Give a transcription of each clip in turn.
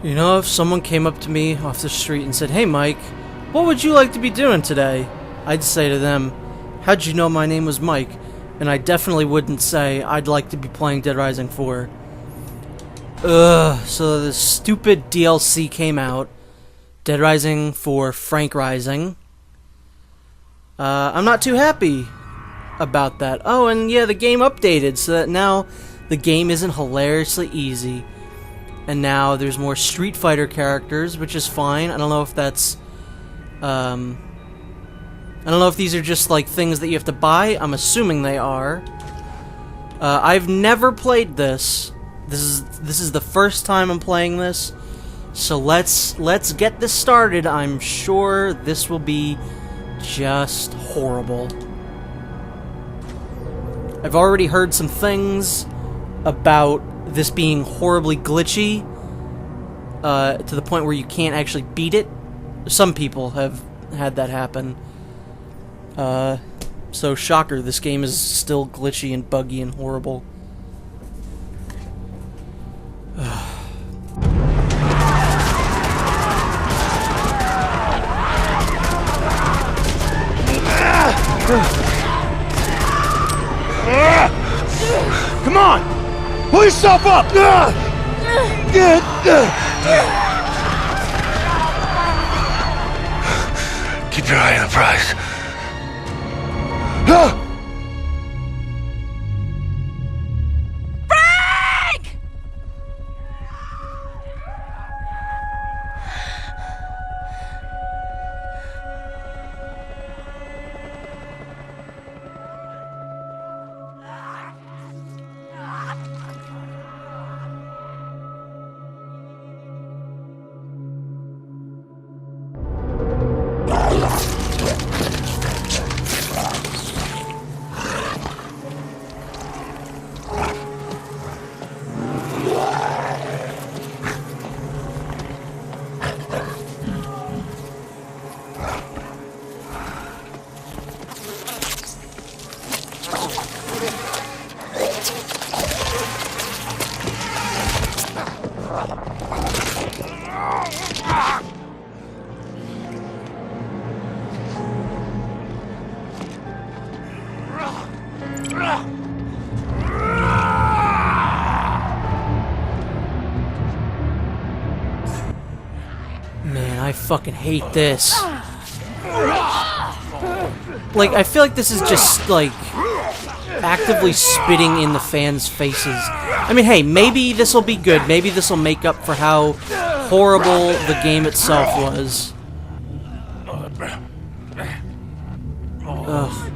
You know, if someone came up to me off the street and said, "Hey Mike, what would you like to be doing today?" I'd say to them, "How'd you know my name was Mike?" And I definitely wouldn't say I'd like to be playing Dead Rising 4. So the stupid DLC came out. Dead Rising 4 Frank Rising. I'm not too happy about that. Oh, and yeah, the game updated so that now the game isn't hilariously easy. And now there's more Street Fighter characters, which is fine. I don't know if that's... I don't know if these are just like things that you have to buy. I'm assuming they are. I've never played this. This is the first time I'm playing this. So let's get this started. I'm sure this will be just horrible. I've already heard some things about this being horribly glitchy, to the point where you can't actually beat it. Some people have had that happen. So shocker, this game is still glitchy and buggy and horrible. Come on! Pull yourself up! Keep your eye on the prize. Frank! Man, I fucking hate this. Like, I feel like this is just, like, actively spitting in the fans' faces. I mean, hey, maybe this will be good. Maybe this will make up for how horrible the game itself was. Ugh.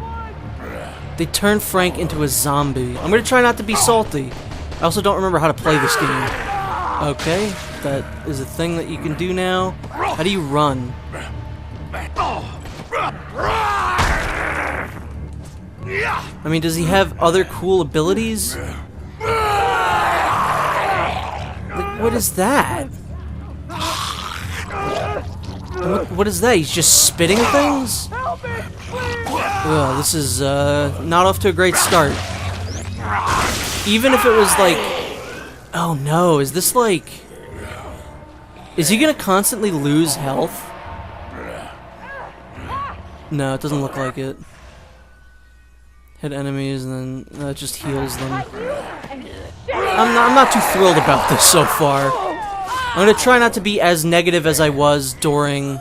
They turned Frank into a zombie. I'm gonna try not to be salty. I also don't remember how to play this game. Okay, that is a thing that you can do now. How do you run? I mean, does he have other cool abilities? Like, what is that? What is that? He's just spitting things? Well, this is not off to a great start. Even if it was like... Oh no, is this like... Is he gonna constantly lose health? No, it doesn't look like it. Hit enemies and then it just heals them. I'm not too thrilled about this so far. I'm gonna try not to be as negative as I was during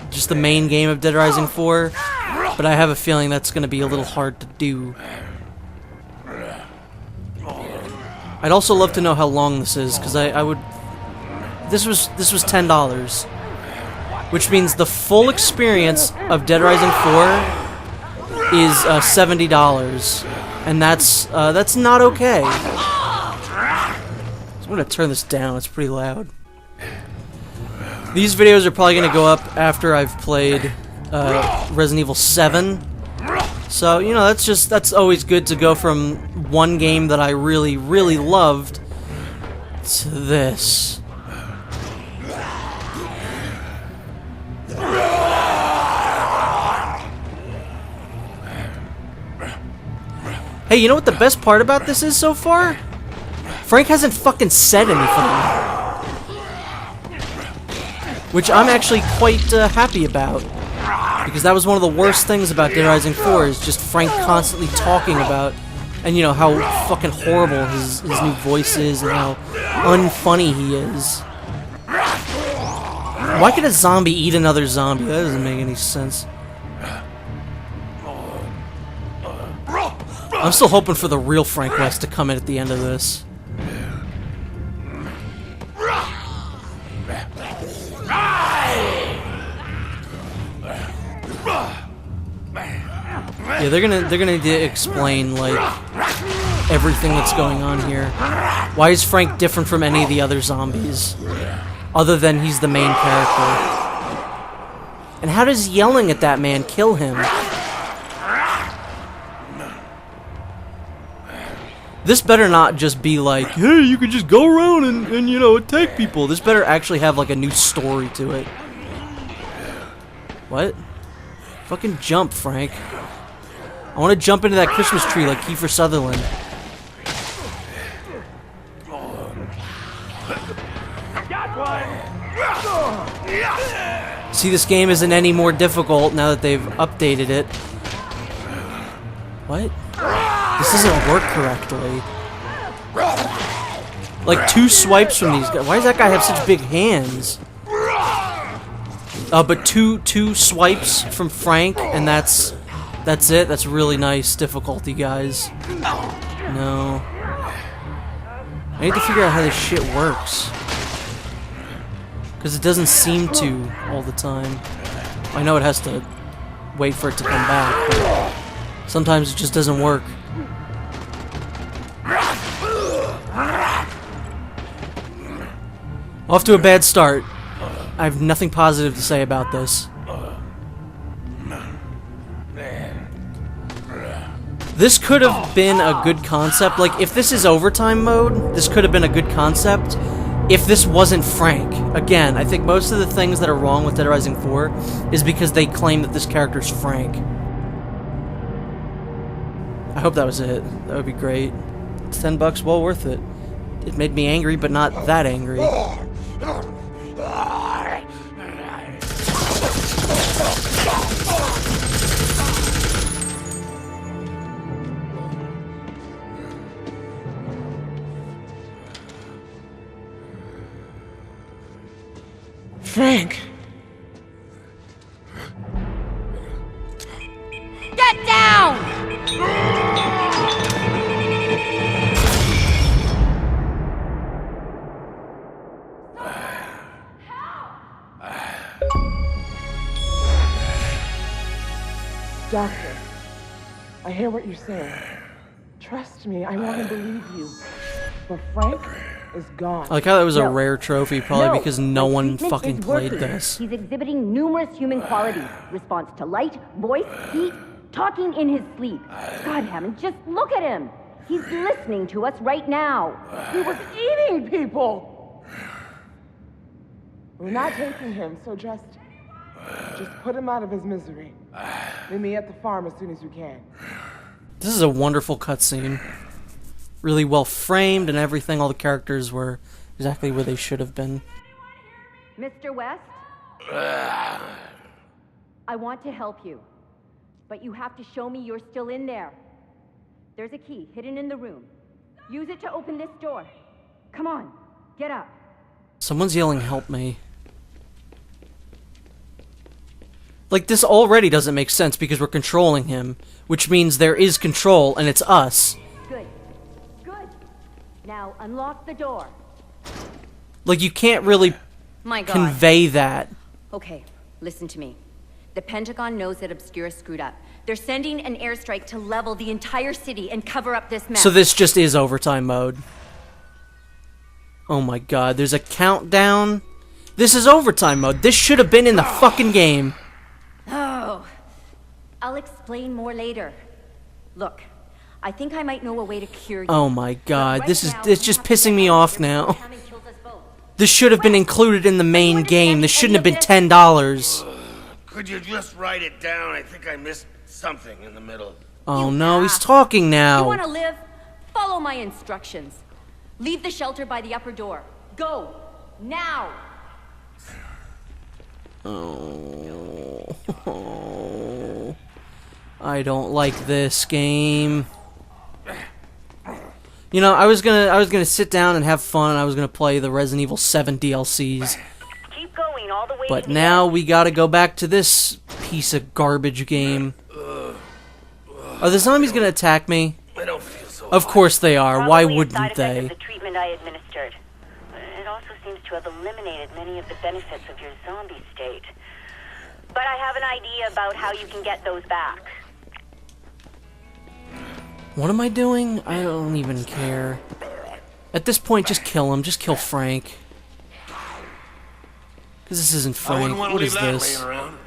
just the main game of Dead Rising 4, but I have a feeling that's gonna be a little hard to do. I'd also love to know how long this is, because I would... This was $10, which means the full experience of Dead Rising 4 is $70, and that's not okay. So I'm gonna turn this down. It's pretty loud. These videos are probably gonna go up after I've played Resident Evil 7. So, you know, that's always good to go from one game that I really, really loved to this. Hey, you know what the best part about this is so far? Frank hasn't fucking said anything. which I'm actually quite happy about, because that was one of the worst things about Dead Rising 4 is just Frank constantly talking about, and you know how fucking horrible his new voice is and how unfunny he is. Why could a zombie eat another zombie? That doesn't make any sense. I'm still hoping for the real Frank West to come in at the end of this. Yeah, they're gonna need to explain like everything that's going on here. Why is Frank different from any of the other zombies, other than he's the main character? And how does yelling at that man kill him? This better not just be like, hey, you could just go around and you know, attack people. This better actually have like a new story to it. What? Fucking jump, Frank. I want to jump into that Christmas tree like Kiefer Sutherland. See, this game isn't any more difficult now that they've updated it. What? This doesn't work correctly. Like 2 swipes from these guys. Why does that guy have such big hands? But two swipes from Frank, and that's it. That's really nice difficulty, guys. No. I need to figure out how this shit works. Because it doesn't seem to all the time. I know it has to wait for it to come back, but sometimes it just doesn't work. Off to a bad start. I have nothing positive to say about this. This could have been a good concept. Like, if this is overtime mode, this could have been a good concept if this wasn't Frank. Again, I think most of the things that are wrong with Dead Rising 4 is because they claim that this character's Frank. I hope that was it. That would be great. It's $10, well worth it. It made me angry, but not that angry. Frank! Get down! Doctor, I hear what you're saying. Trust me, I want to believe you. But Frank is gone. I like how that was a No. rare trophy, probably because no My one treatment fucking is played working. this. He's exhibiting numerous human qualities. Response to light, voice, heat, talking in his sleep. God, Hammond, just look at him. He's listening to us right now. He was eating people! We're not taking him, so just put him out of his misery. Meet me at the farm as soon as you can. This is a wonderful cutscene. Really well framed and everything. All the characters were exactly where they should have been. Mr. West? I want to help you, but you have to show me you're still in there. There's a key hidden in the room. Use it to open this door. Come on, get up. Someone's yelling, help me. Like, this already doesn't make sense because we're controlling him, which means there is control, and it's us. Good. Good. Now unlock the door. Like, you can't really My God. convey that. Okay, listen to me. The Pentagon knows that Obscura screwed up. They're sending an airstrike to level the entire city and cover up this mess. So this just is overtime mode. Oh my god, there's a countdown. This is overtime mode. This should have been in the fucking game. Oh, I'll explain more later. Look, I think I might know a way to cure you. Oh my god, But this right is now, it's we just have to pissing get me out off of here now. before Hammond kills us both. This should have been included in the main game. This shouldn't have been $10. Could you just write it down? I think I missed something in the middle. Oh You no, he's ass. talking You now. want to live? Follow my instructions. Leave the shelter by the upper door. Go. Now. Oh. I don't like this game. You know, I was gonna sit down and have fun. I was gonna play the Resident Evil 7 DLCs. Keep going all the way But to the now end. we gotta go back to this piece of garbage game. Are the zombies gonna attack me? I don't feel so Of course they are. Why Probably a wouldn't side effect they? of the treatment I administered. It also seems to have eliminated many of the benefits of your zombie state. But I have an idea about how you can get those back. What am I doing? I don't even care. At this point, just kill him. Just kill Frank. Because this isn't I Frank. wouldn't want to What leave is that this? laying around.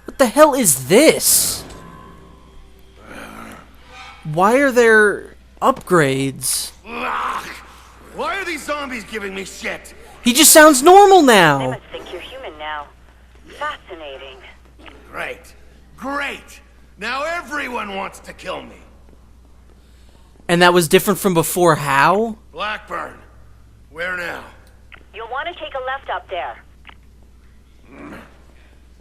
What the hell is this? Why are there upgrades? Ugh. Why are these zombies giving me shit? He just sounds normal They now. must think you're human now. Fascinating. Great. Great. Now everyone wants to kill me. And that was different from before. How? Blackburn. Where now? You'll want to take a left up there.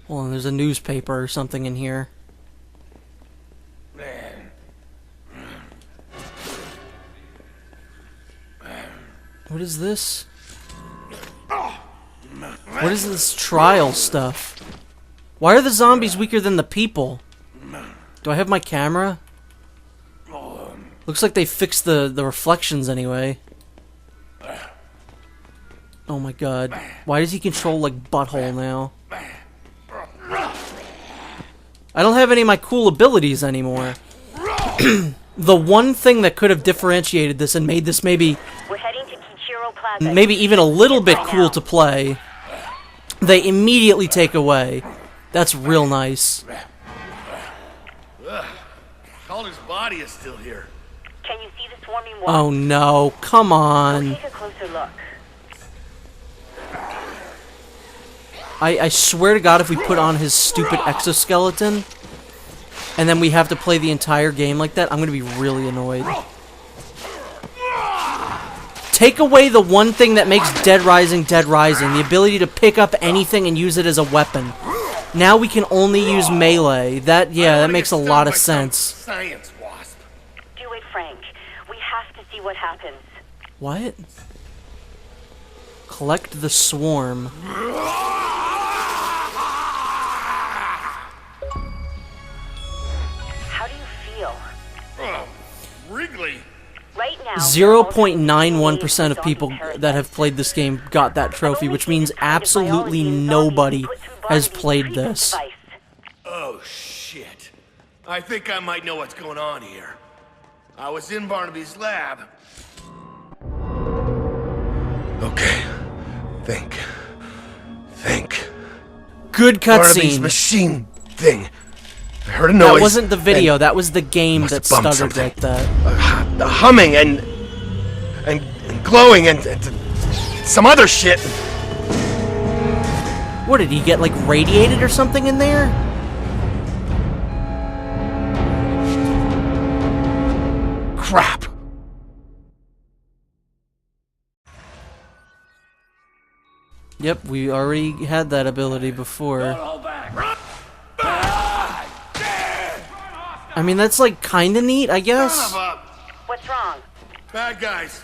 Hold on, there's a newspaper or something in here. What is this? What is this trial stuff? Why are the zombies weaker than the people? Do I have my camera? Looks like they fixed the reflections anyway. Oh my god. Why does he control like butthole now? I don't have any of my cool abilities anymore. The one thing that could have differentiated this and made this maybe We're heading to Kichiro Plaza. maybe even a little bit Right cool now. to play, they immediately take away. That's real nice. Calder's body is still here. Can you see the swarming Oh wasps? no, come on. Take a closer look. I swear to God, if we put on his stupid exoskeleton, and then we have to play the entire game like that, I'm gonna be really annoyed. Take away the one thing that makes Dead Rising, the ability to pick up anything and use it as a weapon. Now we can only use melee. That makes a lot of sense. Science wasp. Do it, Frank. We have to see what happens. What? Collect the swarm. How do you feel? Oh, Wrigley. Right now, 0.91% of people that have played this game got that trophy, which means absolutely nobody has played this. Oh, shit. I think I might know what's going on here. I was in Barnaby's lab. Okay. Think. Good Barnaby's cutscene. machine thing. I heard a noise. That wasn't the video, that was the game Must that have bumped stuttered something. like that. The humming and glowing and some other shit. What, did he get, like, radiated or something in there? Crap. Yep, we already had that ability before. I mean, that's, like, kinda neat, I guess. What's wrong? Bad guys.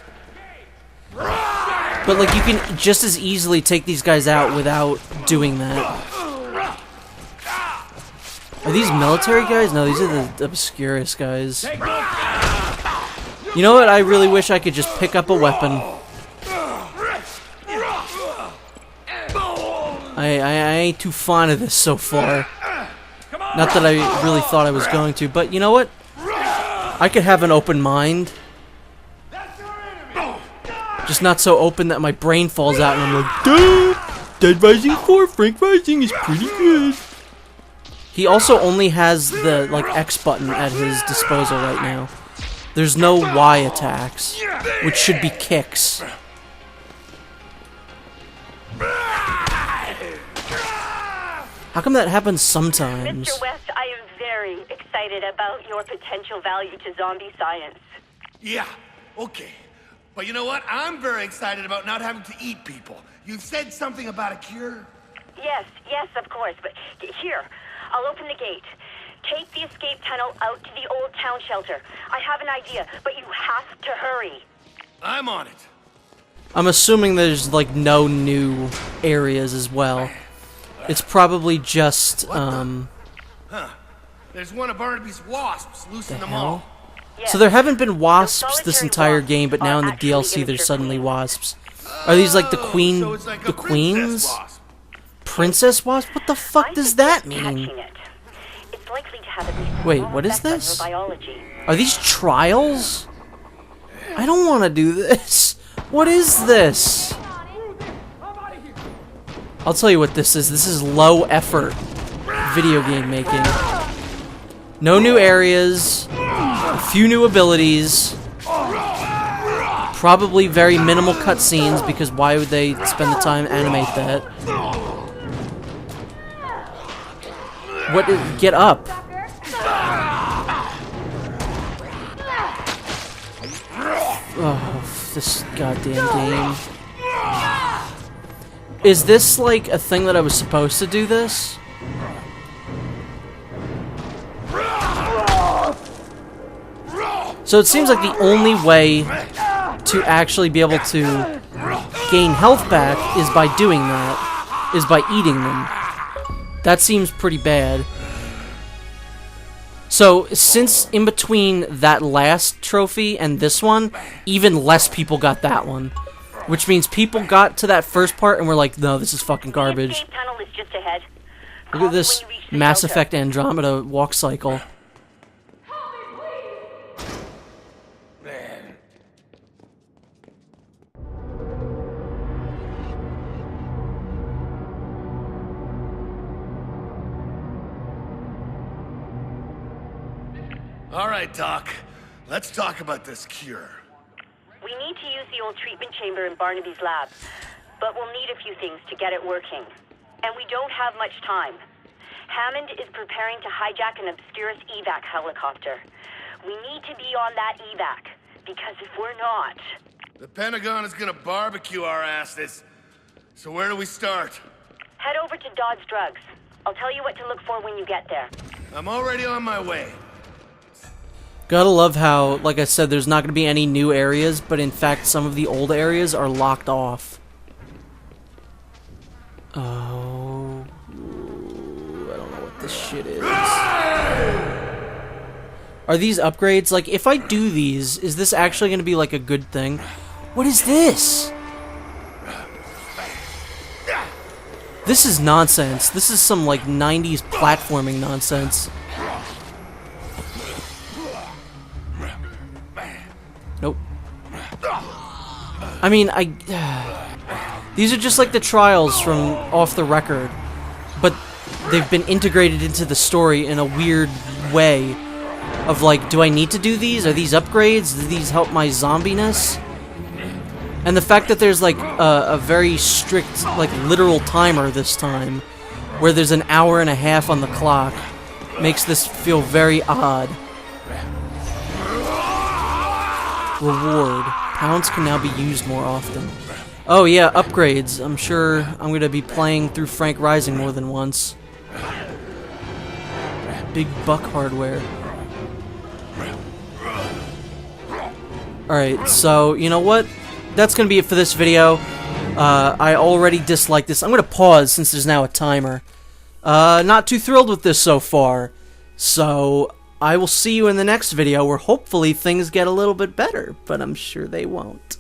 But, like, you can just as easily take these guys out without doing that. Are these military guys? No, these are the Obscurus guys. You know what? I really wish I could just pick up a weapon. I ain't too fond of this so far. Not that I really thought I was going to, but you know what? I could have an open mind. Just not so open that my brain falls out and I'm like, dude, Dead Rising 4, Frank Rising is pretty good. He also only has the, like, X button at his disposal right now. There's no Y attacks, which should be kicks. How come that happens sometimes? Mr. West, I am very excited about your potential value to zombie science. Yeah, okay. But you know what? I'm very excited about not having to eat people. You said something about a cure? Yes, of course. But here, I'll open the gate. Take the escape tunnel out to the old town shelter. I have an idea, but you have to hurry. I'm on it. I'm assuming there's, like, no new areas as well. It's probably just, There's one of Barnaby's wasps. Loosen them hell? all. So there haven't been wasps Those this solitary entire wasps game, but now in the are actually DLC there's immature suddenly queens. wasps. Are these like the queen, So it's like the a princess queens? wasp. Princess wasp? What the fuck I does that suggest mean? catching it. It's likely to have at least a Wait, small what is effect on your this? biology. Are these trials? I don't want to do this. What is this? I'll tell you what this is. This is low effort video game making. No new areas, a few new abilities, probably very minimal cutscenes because why would they spend the time to animate that? What? Get up! Oh, this goddamn game. Is this like a thing that I was supposed to do this? So it seems like the only way to actually be able to gain health back is by doing that, is by eating them. That seems pretty bad. So, since in between that last trophy and this one, even less people got that one. Which means people got to that first part and were like, no, this is fucking The garbage. escape tunnel is just ahead. Look Call at me this when you reach the Mass shelter. Effect Andromeda walk cycle. All right, Doc. Let's talk about this cure. We need to use the old treatment chamber in Barnaby's lab, but we'll need a few things to get it working. And we don't have much time. Hammond is preparing to hijack an Obscurus evac helicopter. We need to be on that evac, because if we're not... The Pentagon is gonna barbecue our asses. So where do we start? Head over to Dodd's Drugs. I'll tell you what to look for when you get there. I'm already on my way. Gotta love how, like I said, there's not gonna be any new areas, but in fact some of the old areas are locked off. Oh... I don't know what this shit is. Are these upgrades? Like, if I do these, is this actually gonna be, like, a good thing? What is this? This is nonsense. This is some, like, 90s platforming nonsense. Nope. I mean, these are just like the trials from Off the Record, but they've been integrated into the story in a weird way of like, do I need to do these? Are these upgrades? Do these help my zombiness? And the fact that there's like a very strict, like literal timer this time, where there's an hour and a half on the clock, makes this feel very odd. Reward. Pounds can now be used more often. Oh yeah, upgrades. I'm sure I'm going to be playing through Frank Rising more than once. Big buck hardware. Alright, so, you know what? That's going to be it for this video. I already dislike this. I'm going to pause since there's now a timer. Not too thrilled with this so far. So... I will see you in the next video where hopefully things get a little bit better, but I'm sure they won't.